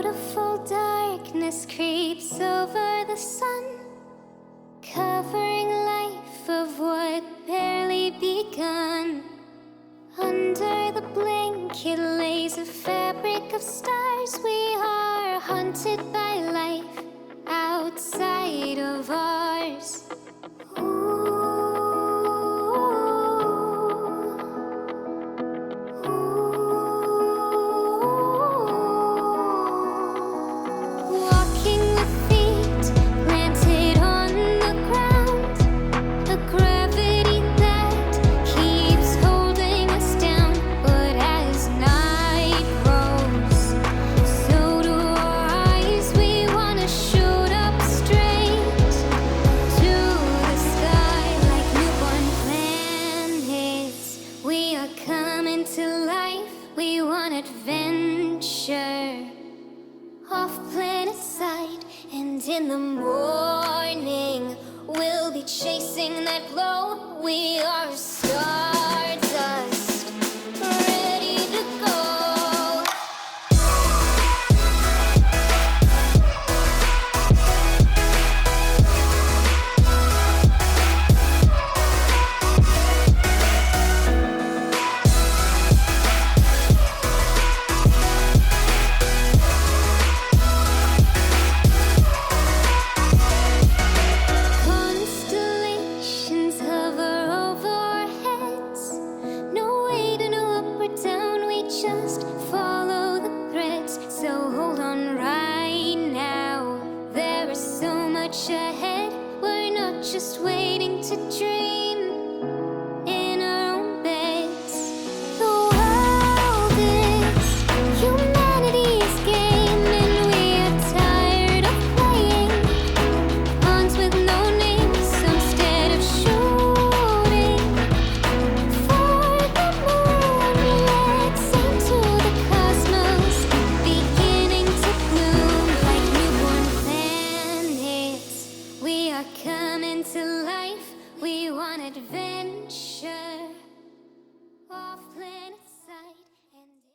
Beautiful darkness creeps over the sun, covering life of what barely begun. Under the blanket lays a fabric of stars. We are haunted by life outside of ours. Walking with feet planted on the ground, a gravity that keeps holding us down. But as night grows, so do our eyes. We wanna shoot up straight to the sky like newborn planets. We are coming to life. We want adventure. Off planet side, and in the morning we'll be chasing that glow. We are stardust, ready to go. Constellations hover over our heads. No way to know up or down, we just follow the threads. So hold on right now, there is so much ahead. We're not just waiting to dream in our own beds. The world is humanity's game, and we are tired of playing pawns with no names. Instead of shooting for the moon, let's aim to the cosmos, beginning to bloom like newborn planets. We are coming to life. We want adventure. Off planet